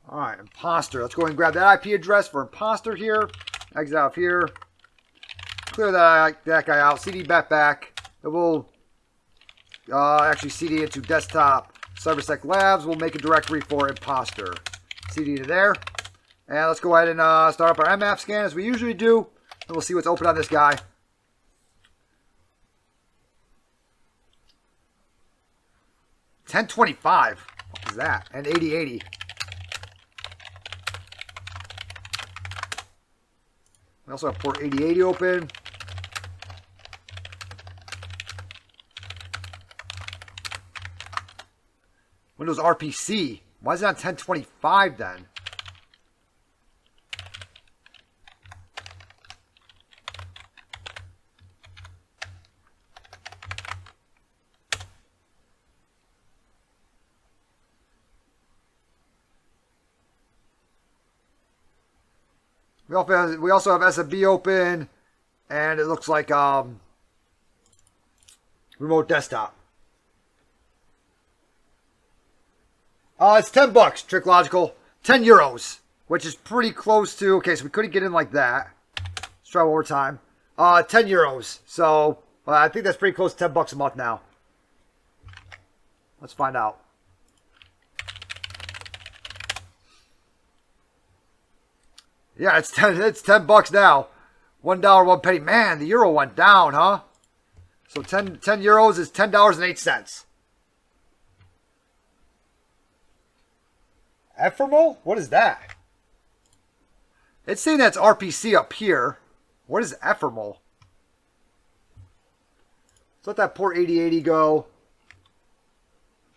All right, Imposter. Let's go ahead and grab that IP address for Imposter here. Exit out of here. Clear that guy out. CD back. It will actually CD into desktop CyberSec Labs. We'll make a directory for Imposter. CD to there. And let's go ahead and start up our Mmap scan as we usually do. And we'll see what's open on this guy. $10.25. What is that? And 8080. We also have port 8080 open. Windows RPC. Why is it on 1025 then? We also have SMB open, and it looks like remote desktop. It's $10, Trick Logical. 10 euros, which is pretty close to. Okay, so we couldn't get in like that. Let's try one more time. 10 euros. So I think that's pretty close to $10 a month now. Let's find out. Yeah, it's $10 now. $1, 1 penny. Man, the euro went down, huh? So 10 euros is $10.08. Ephemeral? What is that? It's saying that's RPC up here. What is ephemeral? Let's let that port 8080 go.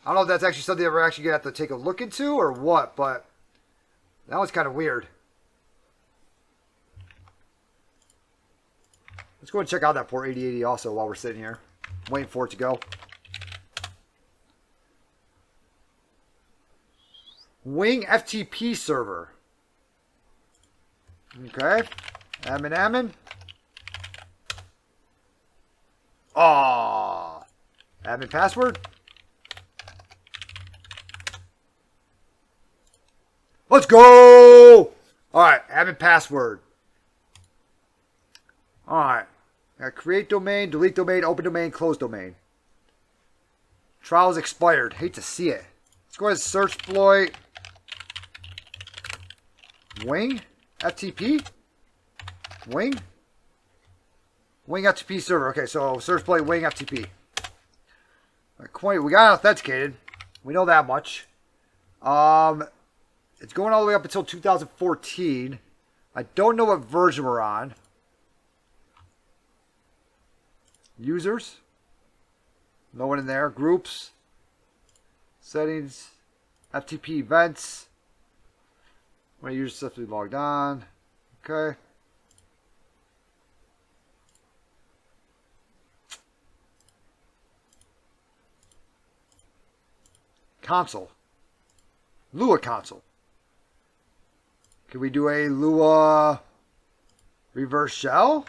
I don't know if that's actually something that we're actually going to have to take a look into or what, but that one's kind of weird. Let's go and check out that port 8080 also while we're sitting here. Waiting for it to go. Wing FTP server. Okay. Admin. Aww. Admin password. Let's go! Alright, admin password. Alright. Create domain, delete domain, open domain, close domain. Trials expired. Hate to see it. Let's go ahead and search exploit. Wing? FTP? Wing? Wing FTP server. Okay, so search exploit Wing FTP. We got authenticated. We know that much. It's going all the way up until 2014. I don't know what version we're on. Users. No one in there. Groups. Settings. FTP events. My user successfully logged on. Okay. Console. Lua console. Can we do a Lua reverse shell?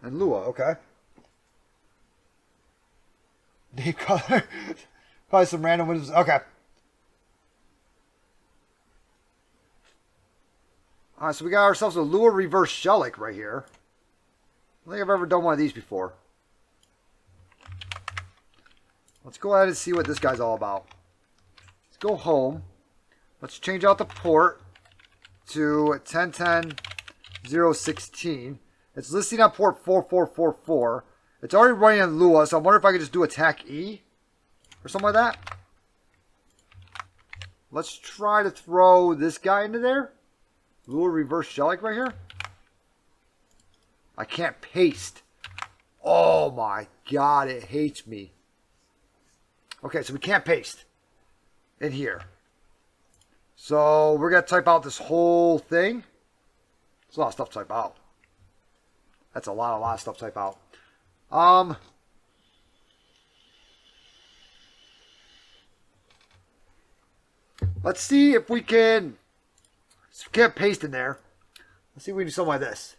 And Lua, okay. Deep color. Probably some random windows. Okay. Alright, so we got ourselves a Lua reverse shell like right here. I don't think I've ever done one of these before. Let's go ahead and see what this guy's all about. Let's go home. Let's change out the port to 10.10.0.16. It's listing on port 4444. It's already running on Lua, so I wonder if I could just do attack E or something like that. Let's try to throw this guy into there. Lua reverse shell like right here. I can't paste. Oh my god, it hates me. Okay, so we can't paste in here. So we're going to type out this whole thing. There's a lot of stuff to type out. That's a lot of stuff to type out. Let's see if we can So can't paste in there. Let's see if we can do something like this.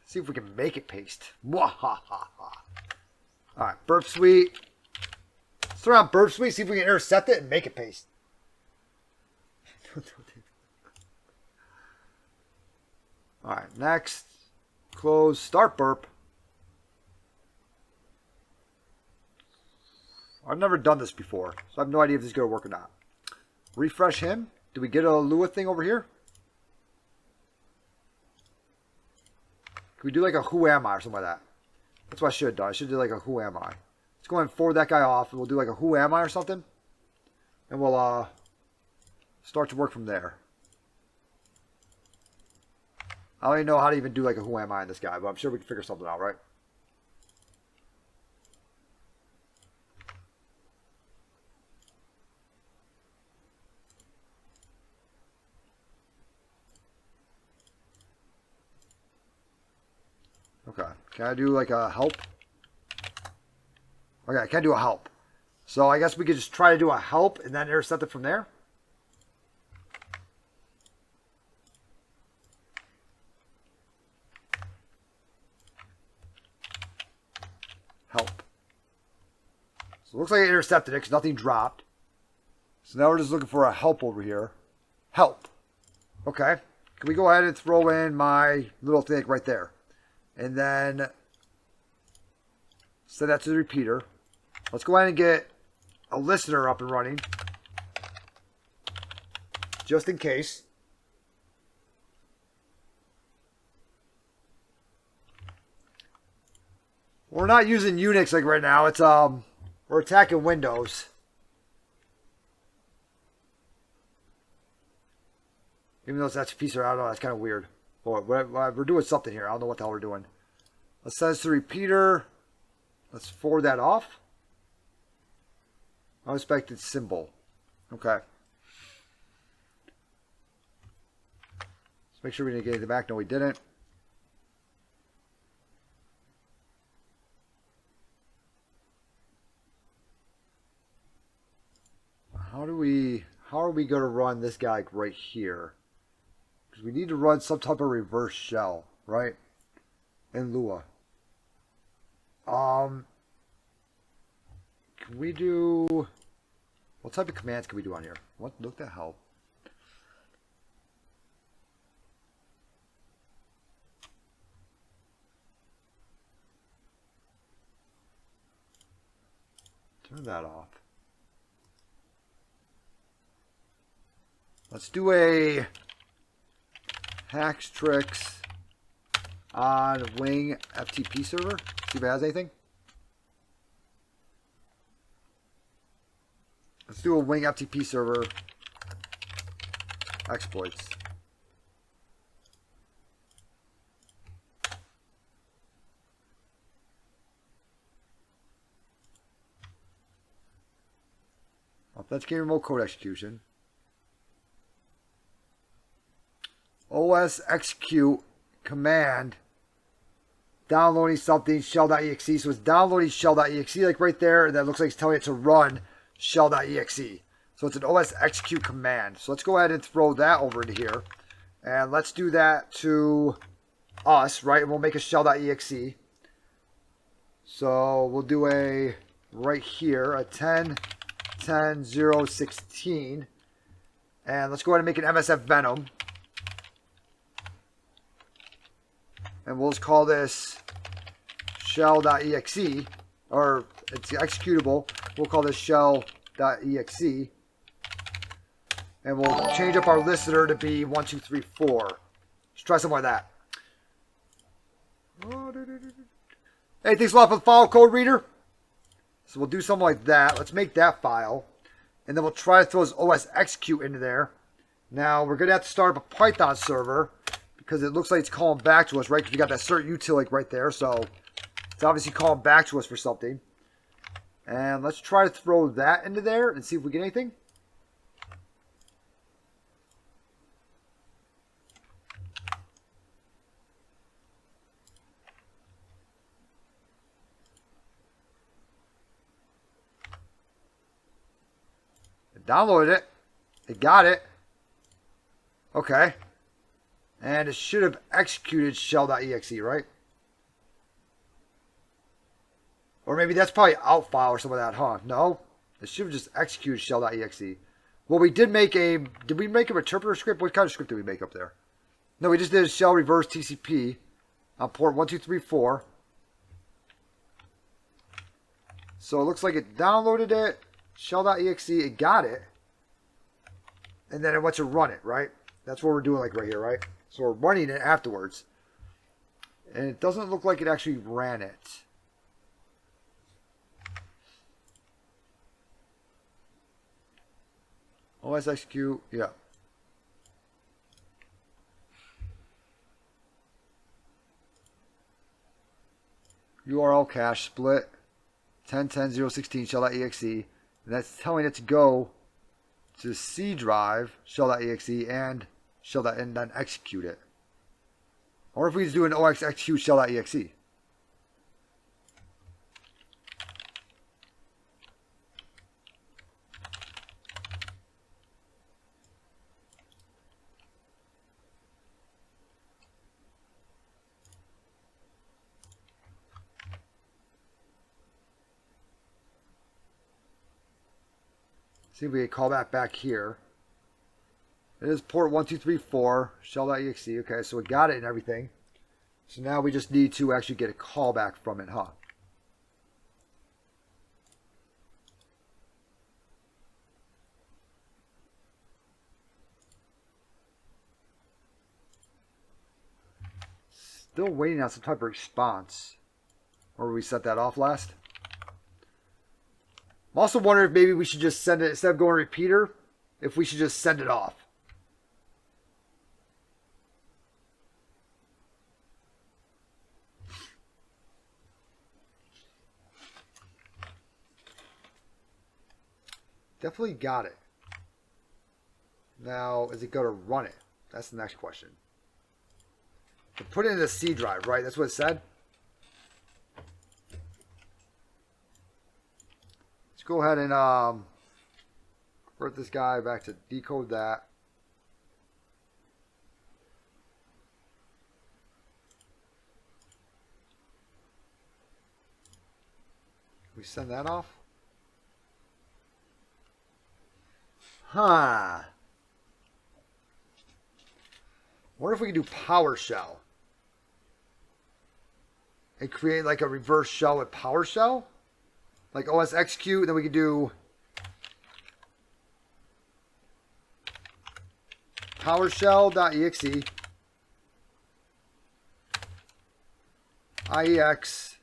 See if we can make it paste. Mwahaha. Alright, burp suite. Let's throw on burp suite, see if we can intercept it and make it paste. Alright, next. Close, start burp. I've never done this before, so I have no idea if this is going to work or not. Refresh him. Do we get a Lua thing over here? Can we do like a who am I or something like that? That's what I should have done. I should do like a who am I. Let's go ahead and forward that guy off, and we'll do like a who am I or something. And we'll start to work from there. I don't even know how to even do like a who am I in this guy, but I'm sure we can figure something out, right? Okay, can I do like a help? Okay, I can't do a help. So I guess we could just try to do a help and then intercept it from there. Help. So it looks like I intercepted it because nothing dropped. So now we're just looking for a help over here. Help. Okay. Can we go ahead and throw in my little thing right there? And then send that to the repeater. Let's go ahead and get a listener up and running. Just in case. We're not using Unix like right now. It's we're attacking Windows. Even though that's a piece of, I don't know, that's kind of weird. But we're doing something here. I don't know what the hell we're doing. Let's send this to the repeater. Let's forward that off. Unexpected symbol. Okay. Let's make sure we didn't get anything back. No, we didn't. How are we going to run this guy right here? Because we need to run some type of reverse shell, right? In Lua. Can we do... What type of commands can we do on here? What the hell? Turn that off. Let's do a hacks tricks on Wing FTP server. See if it has anything. Let's do a Wing FTP server exploits. Authenticating remote code execution. OS execute command. Downloading something, shell.exe. So it's downloading shell.exe like right there. And that looks like it's telling it to run shell.exe. So it's an OS execute command. So let's go ahead and throw that over into here. And let's do that to us, right? And we'll make a shell.exe. So we'll do a, right here, a 10.10.0.16. And let's go ahead and make an MSF Venom. And we'll just call this shell.exe, or it's executable. We'll call this shell.exe. And we'll change up our listener to be 1, 2, 3, 4. Let's try something like that. Hey, thanks a lot for the file code reader. So we'll do something like that. Let's make that file. And then we'll try to throw this OS execute into there. Now, we're going to have to start up a Python server, because it looks like it's calling back to us, right? Because we got that cert util right there. So it's obviously calling back to us for something. And let's try to throw that into there and see if we get anything. It downloaded it. It got it. Okay. And it should have executed shell.exe, right? Or maybe that's probably out file or some of that, huh? No? It should have just executed shell.exe. Well, we did make a... Did we make an interpreter script? What kind of script did we make up there? No, we just did a shell reverse TCP on port 1234. So it looks like it downloaded it, shell.exe, it got it, and then it went to run it, right? That's what we're doing like right here, right? So we're running it afterwards. And it doesn't look like it actually ran it. OS execute, yeah. URL cache split 10.10.0.16 shell.exe, and that's telling it to go to C drive shell.exe and and then execute it. Or if we just do an OX execute shell.exe. See if we can call that back here. It is port 1234, shell.exe. Okay, so we got it and everything. So now we just need to actually get a callback from it, huh? Still waiting on some type of response. Or we set that off last? I'm also wondering if maybe we should just send it, instead of going repeater, if we should just send it off. Definitely got it. Now, is it going to run it? That's the next question. To put it in the C drive, right? That's what it said? Let's go ahead and convert this guy back to decode that. We send that off? Huh. Wonder if we can do PowerShell and create like a reverse shell with PowerShell, like OS execute, and then we could do PowerShell.exe IEX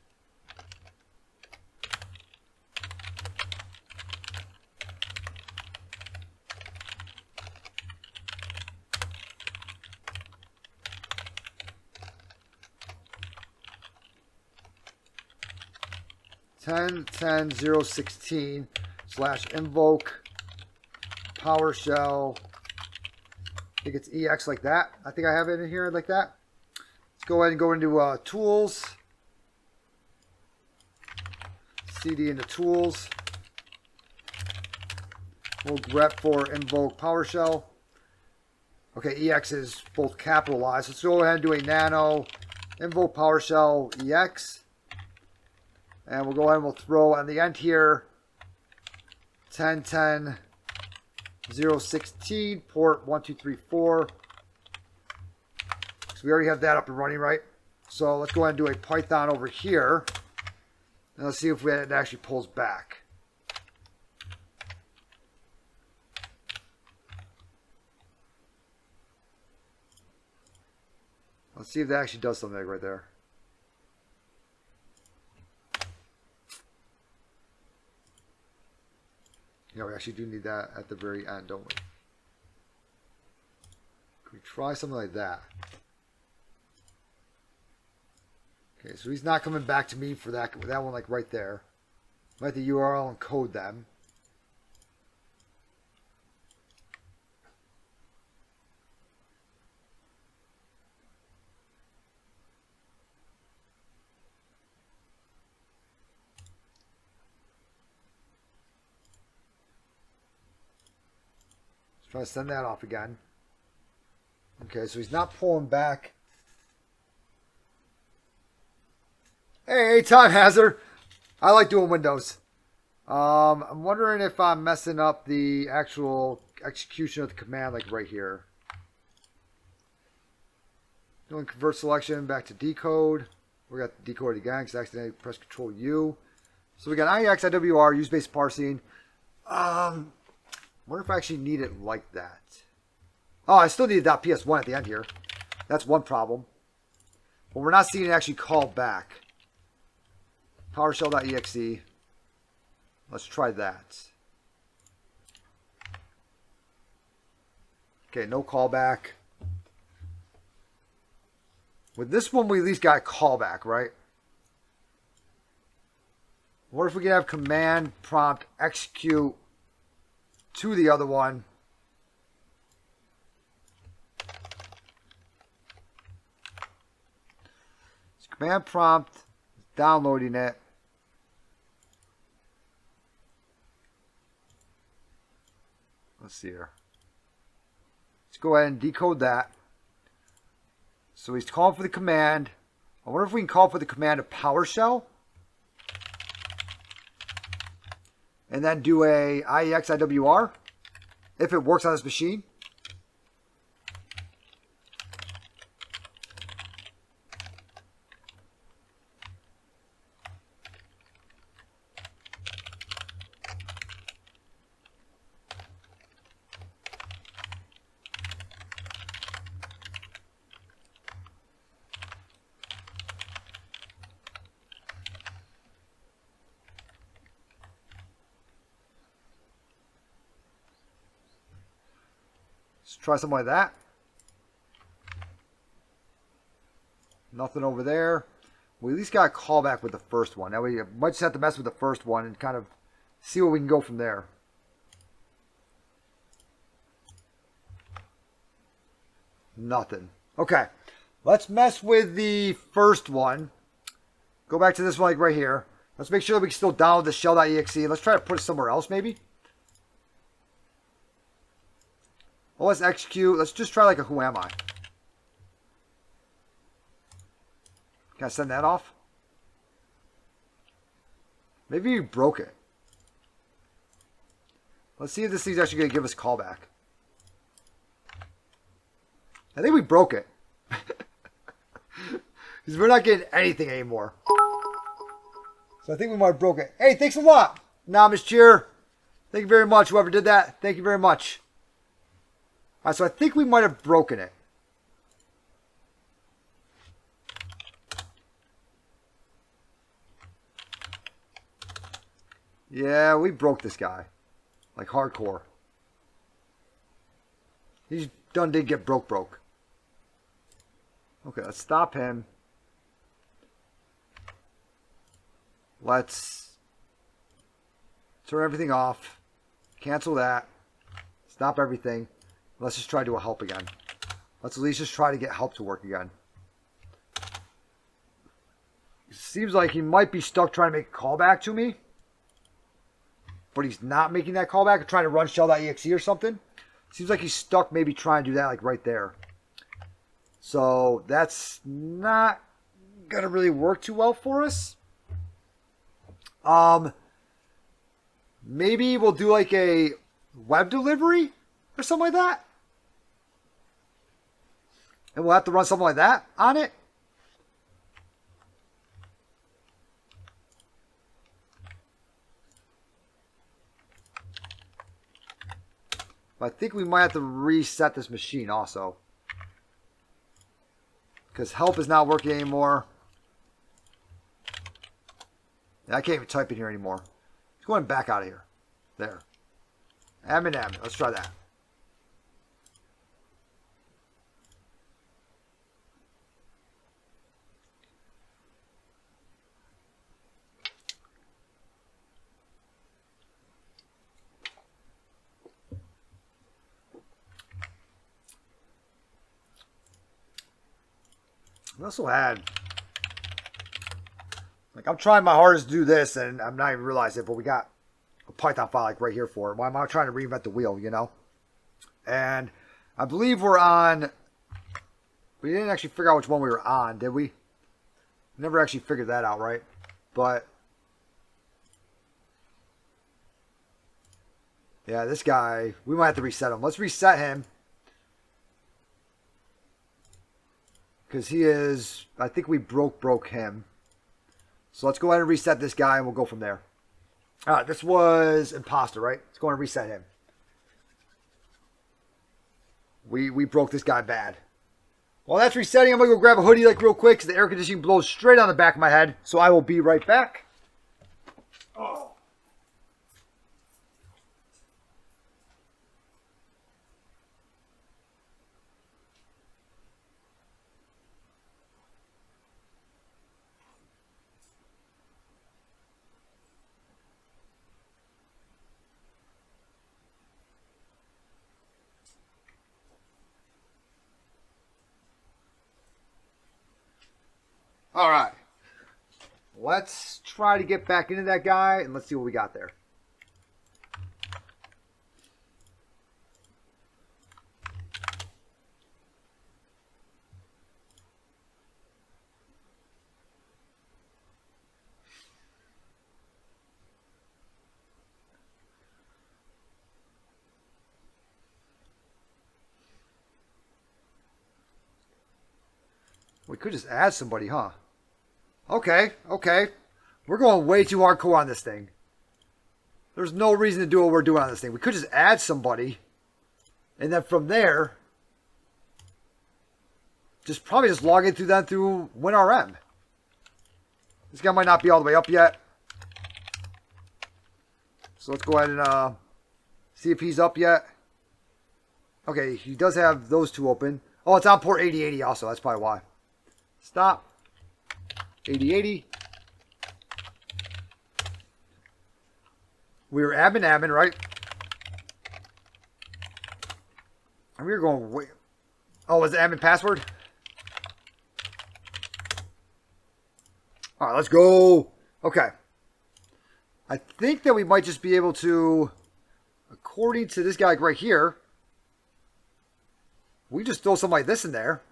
10.10.0.16 / invoke PowerShell. I think it's EX like that. I think I have it in here like that. Let's go ahead and go into tools. CD into tools. We'll grep for invoke PowerShell. Okay, EX is both capitalized. Let's go ahead and do a nano invoke PowerShell EX. And we'll go ahead and we'll throw on the end here 10.10.0.16 port 1234. So we already have that up and running, right? So let's go ahead and do a Python over here. And let's see if it actually pulls back. Let's see if that actually does something right there. Yeah, we actually do need that at the very end, don't we? Can we try something like that? Okay, so he's not coming back to me for that one, like right there. Write the URL and code them. Let's try to send that off again. Okay, so he's not pulling back. Hey, time hazard. I like doing windows. I'm wondering if I'm messing up the actual execution of the command, like right here. Doing convert selection back to decode. We got decoded again because I accidentally pressed Control U. So we got IEX, IWR, use based parsing. Wonder if I actually need it like that. Oh, I still need a .ps1 at the end here. That's one problem. But we're not seeing it actually call back. PowerShell.exe. Let's try that. Okay, no callback. With this one, we at least got a callback, right? What if we could have command prompt execute to the other one? So command prompt, downloading it. Let's see here. Let's go ahead and decode that. So he's calling for the command. I wonder if we can call for the command of PowerShell. And then do a IEX IWR. If it works on this machine. Let's try something like that. Nothing over there. We at least got a callback with the first one. Now we might just have to mess with the first one and kind of see where we can go from there. Nothing. Okay. Let's mess with the first one. Go back to this one like right here. Let's make sure that we can still download the shell.exe. Let's try to put it somewhere else maybe. Well, let's execute. Let's just try like a who am I. Can I send that off? Maybe you broke it. Let's see if this thing's actually going to give us a callback. I think we broke it. Because we're not getting anything anymore. So I think we might have broke it. Hey, thanks a lot. Namish Cheer. Thank you very much. Whoever did that, thank you very much. All right, so I think we might have broken it. Yeah, we broke this guy. Like hardcore. He's did get broke. Okay, let's stop him. Let's turn everything off. Cancel that. Stop everything. Let's just try to do a help again. Let's at least just try to get help to work again. It seems like he might be stuck trying to make a callback to me. But he's not making that callback or trying to run shell.exe or something. Seems like he's stuck maybe trying to do that like right there. So that's not going to really work too well for us. Maybe we'll do like a web delivery or something like that. And we'll have to run something like that on it. But I think we might have to reset this machine also. Because help is not working anymore. I can't even type in here anymore. Let's go ahead and back out of here. There. Admin. Let's try that. We also had, like, I'm trying my hardest to do this, and I'm not even realizing it, but we got a Python file like right here for it. Why am I trying to reinvent the wheel, you know? And I believe we're on We didn't actually figure out which one we were on, did we? Never actually figured that out, right? But yeah, this guy, we might have to reset him. Let's reset him. Because he is, I think we broke him. So let's go ahead and reset this guy and we'll go from there. Alright, this was Imposter, right? Let's go ahead and reset him. We broke this guy bad. While that's resetting, I'm going to go grab a hoodie like real quick because the air conditioning blows straight on the back of my head. So I will be right back. Oh. All right. Let's try to get back into that guy and let's see what we got there. We could just add somebody, huh? Okay. We're going way too hardcore on this thing. There's no reason to do what we're doing on this thing. We could just add somebody. And then from there, probably just log in through them through WinRM. This guy might not be all the way up yet. So let's go ahead and see if he's up yet. Okay, he does have those two open. Oh, it's on port 8080 also. That's probably why. Stop. 8080. We were admin, right? And we were going, wait. Oh, was it admin password? All right, let's go. Okay. I think that we might just be able to, according to this guy right here, we just throw something like this in there.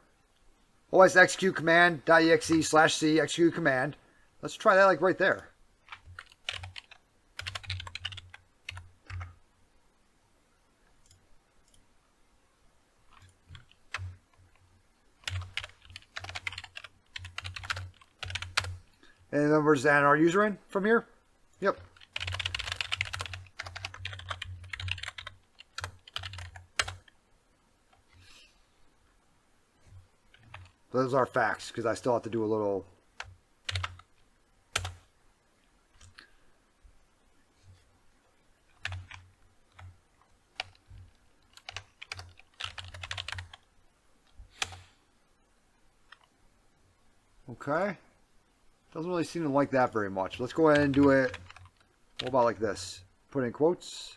OS execute command.exe/c execute command. Let's try that like right there. And then we're just adding our user in from here. Yep. Those are facts, because I still have to do a little... Okay. Doesn't really seem to like that very much. Let's go ahead and do it. What about like this? Put in quotes.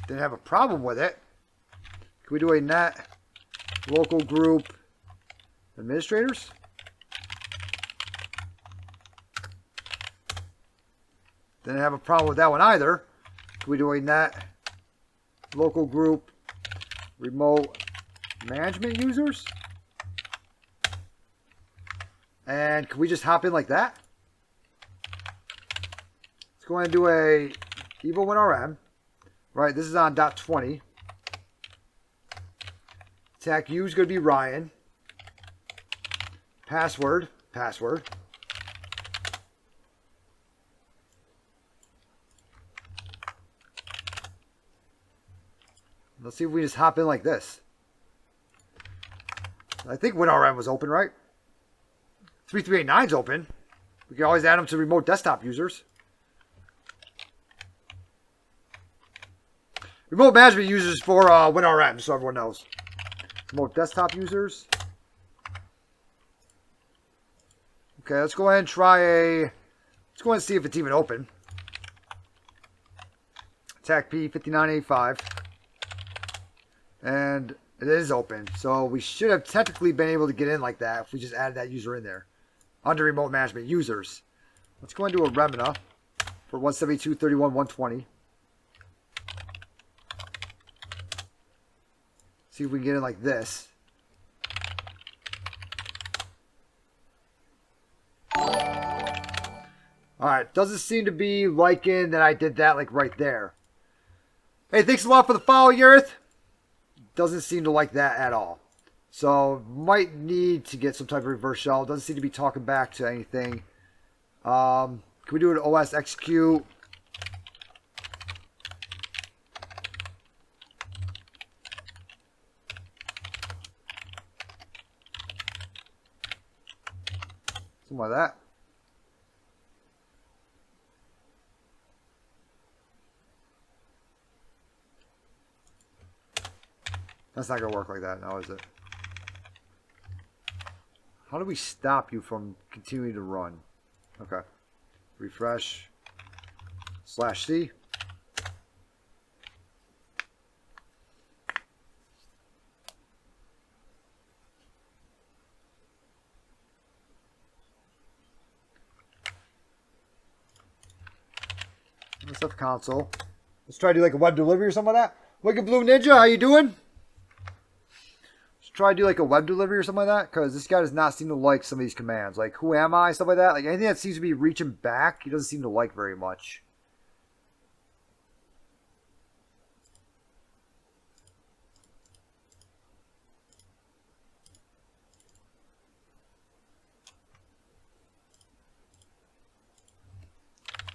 Didn't have a problem with it. Can we do a net local group administrators? Didn't have a problem with that one either. Can we do a net local group remote management users? And can we just hop in like that? Let's go ahead and do a evo WinRM. Right, this is on .20. Tech U is going to be Ryan. Password. Let's see if we just hop in like this. I think WinRM was open, right? 3389's open. We can always add them to remote desktop users. Remote management users for WinRM, so everyone knows. Remote desktop users. Okay, let's go ahead and try a... Let's go ahead and see if it's even open. Attack P5985. And it is open. So we should have technically been able to get in like that if we just added that user in there. Under remote management users. Let's go and do a remina for 172.31.120. See if we can get in like this. Alright, doesn't seem to be liking that I did that like right there. Hey, thanks a lot for the follow, Yerith. Doesn't seem to like that at all. So, might need to get some type of reverse shell. Doesn't seem to be talking back to anything. Can we do an OS execute? Something like that. That's not going to work like that now, is it? How do we stop you from continuing to run? Okay. Refresh. /C. Let's have console. Let's try to do like a web delivery or something like that. Wicked Blue Ninja, how you doing? Try to do like a web delivery or something like that, because this guy does not seem to like some of these commands, like who am I, stuff like that. Like anything that seems to be reaching back, he doesn't seem to like very much.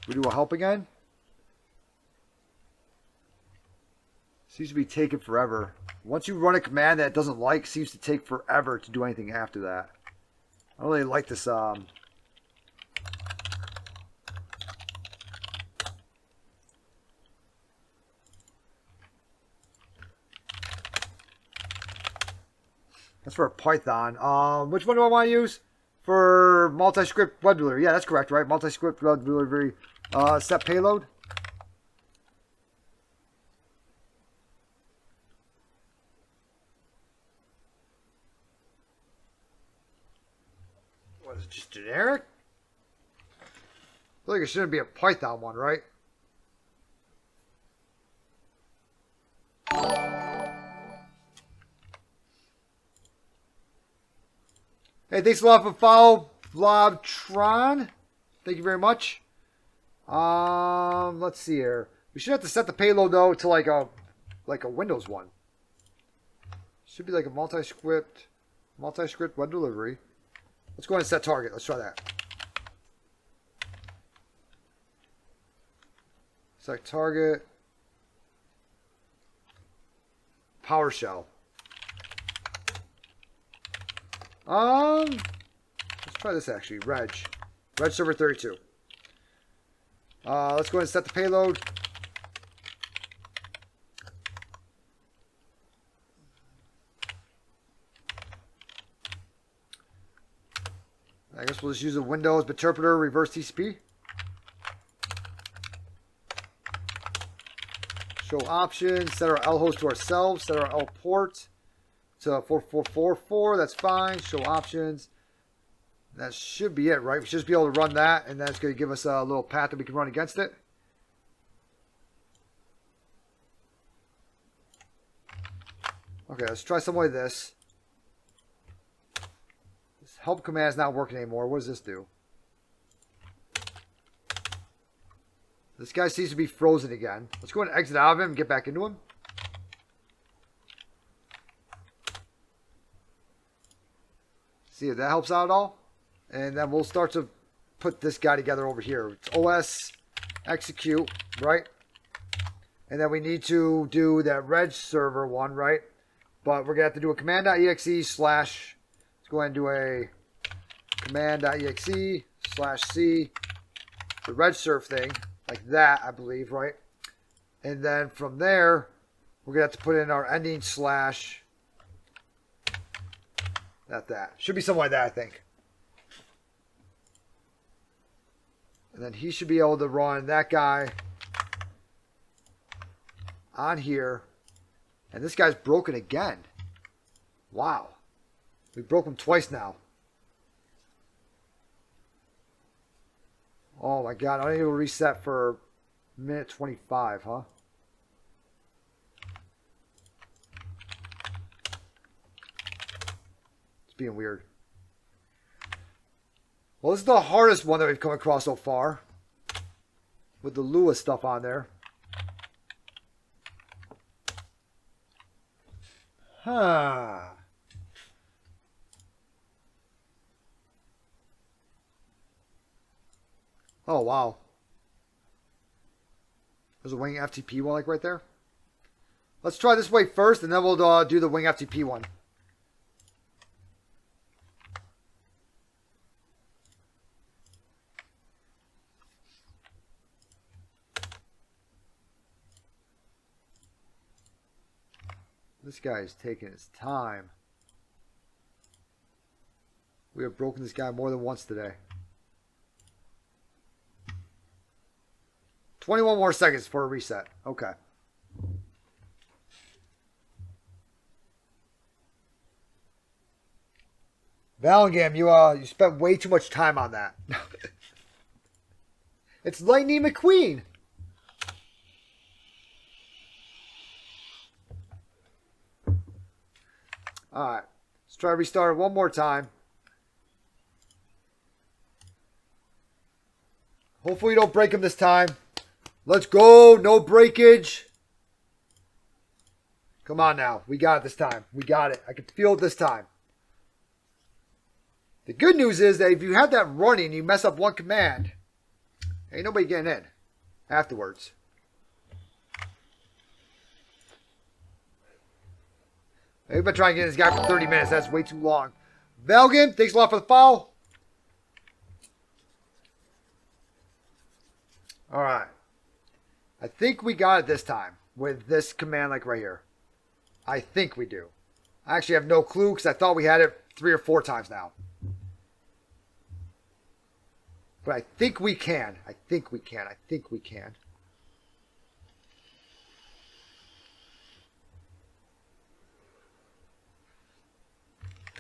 We do a help again. Seems to be taking forever. Once you run a command that it doesn't like, it seems to take forever to do anything after that. I don't really like this. That's for a Python. Which one do I want to use? For multi-script web delivery. Yeah, that's correct, right? Multi-script web delivery. Set payload. What is it, just generic? I feel like it shouldn't be a Python one, right? Hey, thanks a lot for follow, Blobtron. Thank you very much. Let's see here. We should have to set the payload though to like a Windows one. Should be like a multi-script web delivery. Let's go ahead and set target. Let's try that. Set target. PowerShell. Let's try this actually. Reg server 32. Let's go ahead and set the payload. I guess we'll just use a Windows interpreter, reverse TCP. Show options, set our L host to ourselves, set our L port to 4444, that's fine. Show options. That should be it, right? We should just be able to run that, and that's going to give us a little path that we can run against it. Okay, let's try something like this. This help command is not working anymore. What does this do? This guy seems to be frozen again. Let's go ahead and exit out of him and get back into him. See if that helps out at all. And then we'll start to put this guy together over here. It's OS execute, right? And then we need to do that reg server one, right? But we're going to have to do a command.exe slash, let's go ahead and do a command.exe slash C, the reg serve thing, like that, I believe, right? And then from there, we're going to have to put in our ending slash, that. Should be something like that, I think. And then he should be able to run that guy on here. And this guy's broken again. Wow. We broke him twice now. Oh my god. I need to reset for minute 25, huh? It's being weird. Well, this is the hardest one that we've come across so far. With the Lewis stuff on there. Huh. Oh, wow. There's a wing FTP one like right there. Let's try this way first, and then we'll do the wing FTP one. This guy is taking his time. We have broken this guy more than once today. 21 more seconds for a reset. Okay. Valangam, you spent way too much time on that. It's Lightning McQueen. Alright. Let's try to restart it one more time. Hopefully you don't break him this time. Let's go. No breakage. Come on now. We got it this time. We got it. I can feel it this time. The good news is that if you have that running and you mess up one command, ain't nobody getting in afterwards. We've been trying to get this guy for 30 minutes. That's way too long. Valgan, thanks a lot for the follow. All right. I think we got it this time with this command like right here. I think we do. I actually have no clue because I thought we had it 3 or 4 times now. But I think we can. I think we can. I think we can.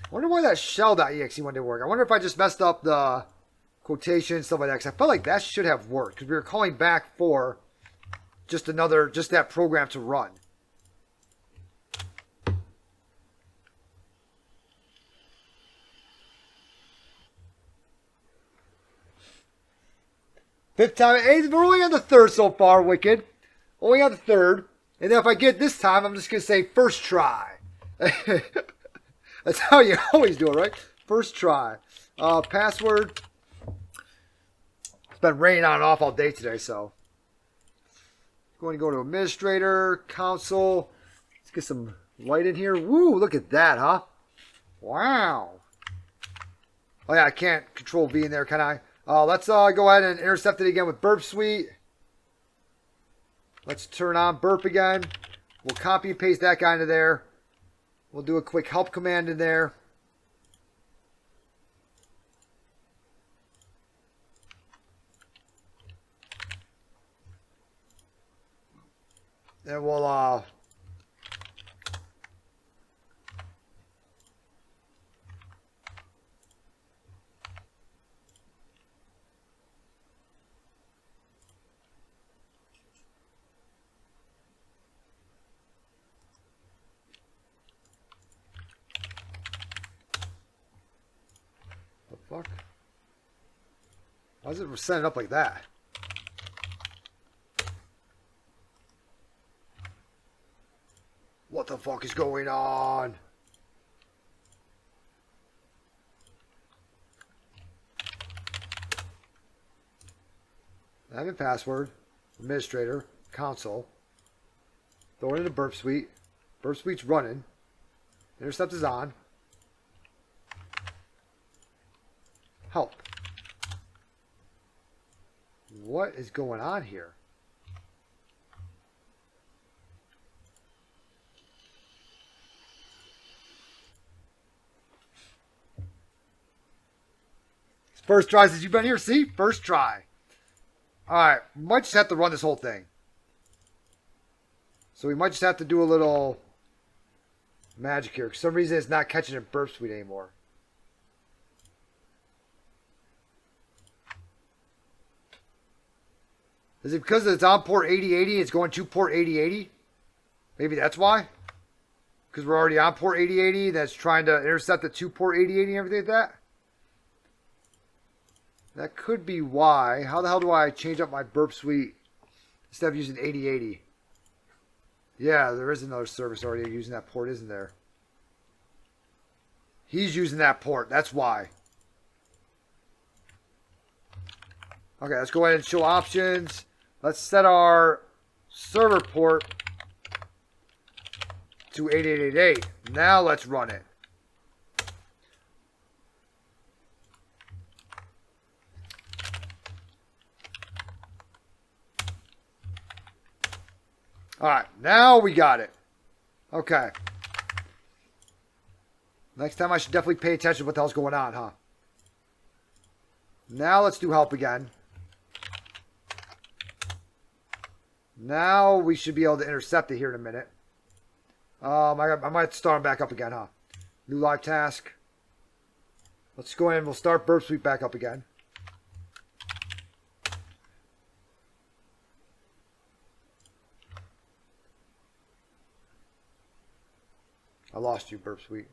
I wonder why that shell.exe one didn't work. I wonder if I just messed up the quotation, stuff like that. Because I felt like that should have worked. Because we were calling back for just that program to run. Fifth time. Hey, we're only on the third so far, Wicked. Only on the third. And then if I get this time, I'm just going to say first try. That's how you always do it, right? First try. Password. It's been raining on and off all day today, so. Going to go to administrator, console. Let's get some light in here. Woo, look at that, huh? Wow. Oh, yeah, I can't control V in there, can I? Let's go ahead and intercept it again with Burp Suite. Let's turn on Burp again. We'll copy and paste that guy into there. We'll do a quick help command in there. Then we'll fuck? Why is it set it up like that? What the fuck is going on? Admin password, administrator, console. Throw it into Burp Suite. Burp Suite's running. Intercept is on. Help. What is going on here? First try since you've been here. See? First try. Alright. We might just have to run this whole thing. So we might just have to do a little magic here. For some reason it's not catching in Burp Suite anymore. Is it because it's on port 8080 and it's going to port 8080? Maybe that's why? Because we're already on port 8080 that's trying to intercept the 2-port 8080 and everything like that. That could be why. How the hell do I change up my burp suite instead of using 8080? Yeah, there is another service already using that port, isn't there? He's using that port. That's why. Okay, let's go ahead and show options. Let's set our server port to 8888. Now let's run it. Alright, now we got it. Okay. Next time I should definitely pay attention to what the hell's going on, huh? Now let's do help again. Now we should be able to intercept it here in a minute. I might start them back up again, huh? New live task. Let's go in and we'll start burp suite back up again. I lost you, burp suite.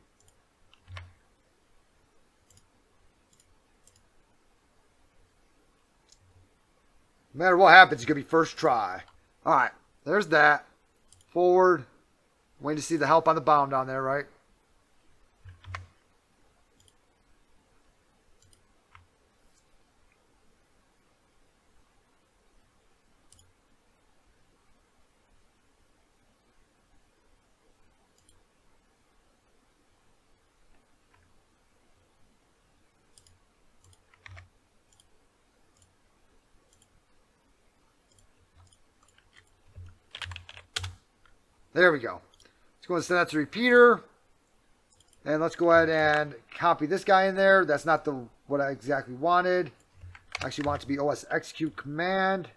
No matter what happens, it's going to be first try. Alright, there's that. Forward. Waiting to see the help on the bomb down there, right? There we go. Let's go and send that to repeater. And let's go ahead and copy this guy in there. That's not the what I exactly wanted. I actually want it to be OS execute command.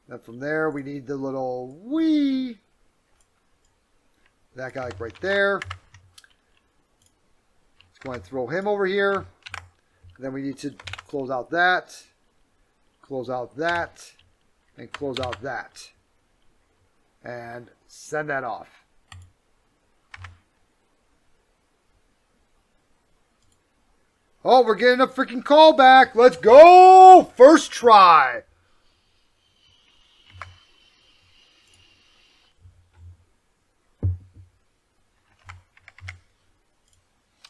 Then from there, we need the little wee. That guy like right there. Let's go ahead and throw him over here. And then we need to close out that. Close out that, and close out that, and send that off. Oh, we're getting a freaking callback. Let's go. First try.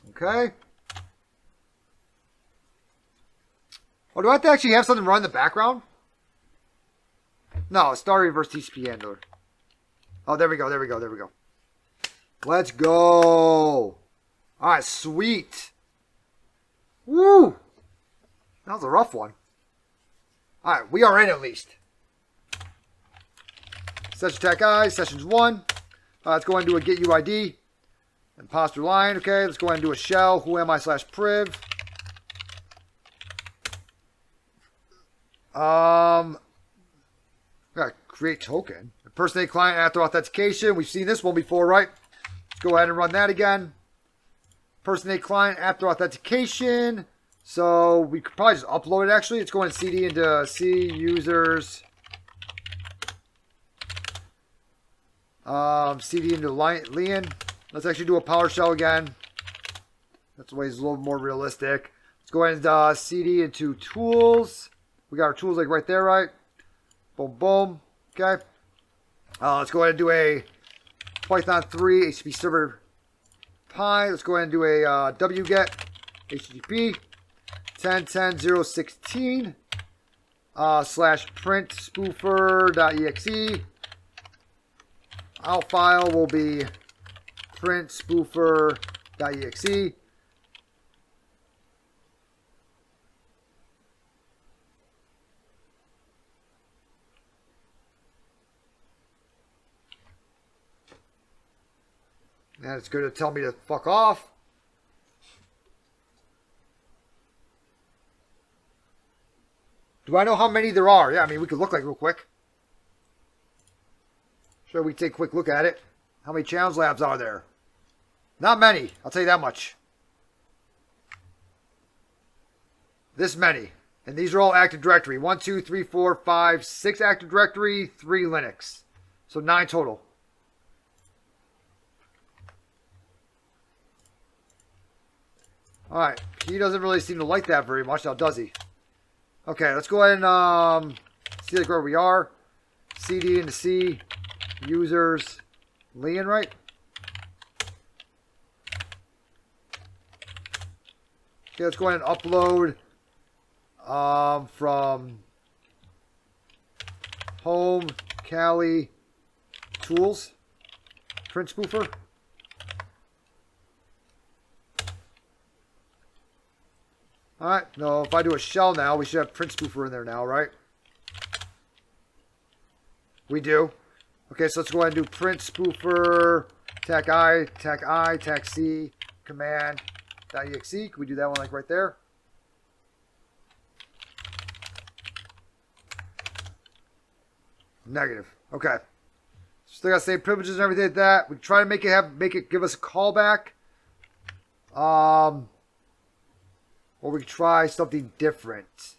Okay. Oh, do I have to actually have something run in the background? No, start reverse TCP handler. Oh, there we go, there we go, there we go. Let's go. Alright, sweet. Woo! That was a rough one. Alright, we are in at least. Session tech I, sessions 1. Let's go ahead and do a get UID. Imposter line, okay. Let's go ahead and do a shell. Who am I / priv. Got create token. Impersonate client after authentication. We've seen this one before, right? Let's go ahead and run that again. Impersonate client after authentication. So we could probably just upload it actually. Let's go ahead and CD into C users. CD into Lian. Let's actually do a PowerShell again. That's the way it's a little more realistic. Let's go ahead and CD into tools. We got our tools like right there, right? Boom, boom. Okay. Let's go ahead and do a Python 3 HTTP server Pi. Let's go ahead and do a wget HTTP 10.10.0.16 / print spoofer.exe. Out file will be print spoofer.exe. And it's going to tell me to fuck off. Do I know how many there are? Yeah, I mean, we could look like real quick. Sure, we take a quick look at it. How many challenge labs are there? Not many. I'll tell you that much. This many. And these are all Active Directory. 1, 2, 3, 4, 5, 6 Active Directory, 3 Linux. So 9 total. Alright, he doesn't really seem to like that very much now, does he? Okay, let's go ahead and see like where we are. CD into C, users, Leon, right? Okay, let's go ahead and upload from home, Kali, tools, print spoofer. Alright, no, if I do a shell now, we should have print spoofer in there now, right? We do. Okay, so let's go ahead and do print spoofer, tac C, command.exe. Can we do that one like right there? Negative. Okay. Still got the same privileges and everything like that. We try to make it give us a callback. Or we try something different.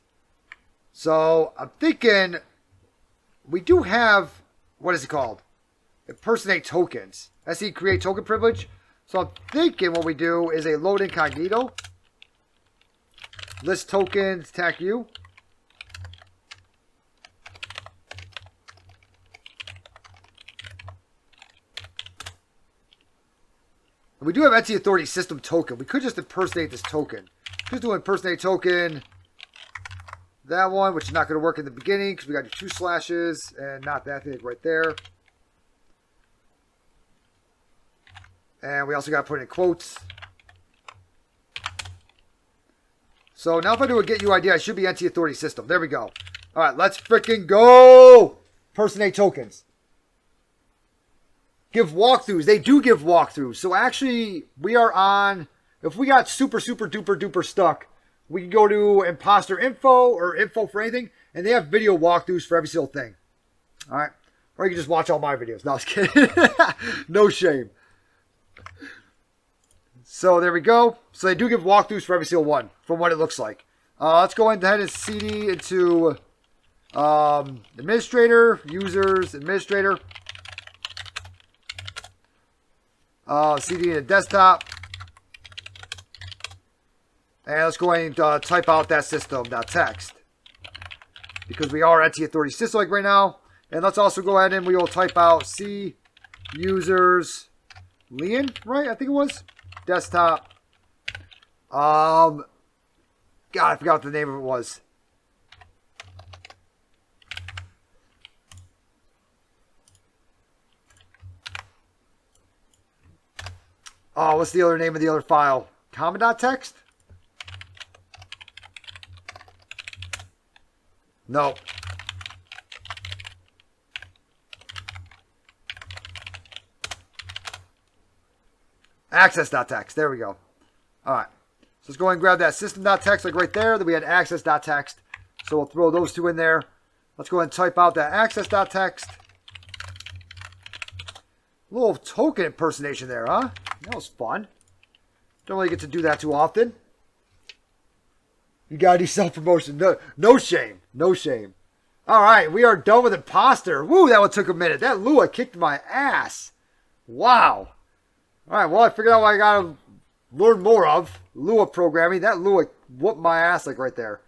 So I'm thinking we do have, what is it called? Impersonate tokens. SE create token privilege. So I'm thinking what we do is a load incognito. List tokens, tac U. We do have entity authority system token. We could just impersonate this token. Just do impersonate token. That one, which is not going to work in the beginning because we got 2 slashes and not that thing right there. And we also got to put in quotes. So now if I do a get UID, I should be entity authority system. There we go. All right, let's freaking go. Impersonate tokens. Give walkthroughs. They do give walkthroughs. So actually, we are on, if we got super duper stuck, we can go to Imposter info or info for anything, and they have video walkthroughs for every single thing. All right. Or you can just watch all my videos. No, I was kidding. No shame. So there we go. So they do give walkthroughs for every single one from what it looks like. Let's go ahead and CD into administrator, users, administrator. CD into desktop. And let's go ahead and type out that system.txt. Because we are entity authority system like right now. And let's also go ahead and we will type out C users Leon, right? I think it was. Desktop. God, I forgot what the name of it was. Oh, what's the other name of the other file? Common.txt? No. Access.txt. There we go. All right. So let's go ahead and grab that system.txt like right there. Then we had access.txt. So we'll throw those two in there. Let's go ahead and type out that access.txt. A little token impersonation there, huh? That was fun. Don't really get to do that too often. You gotta do self-promotion. No shame. No shame. All right, we are done with Imposter. Woo, that one took a minute. That Lua kicked my ass. Wow. All right, well, I figured out what I gotta learn more of. Lua programming. That Lua whooped my ass like right there.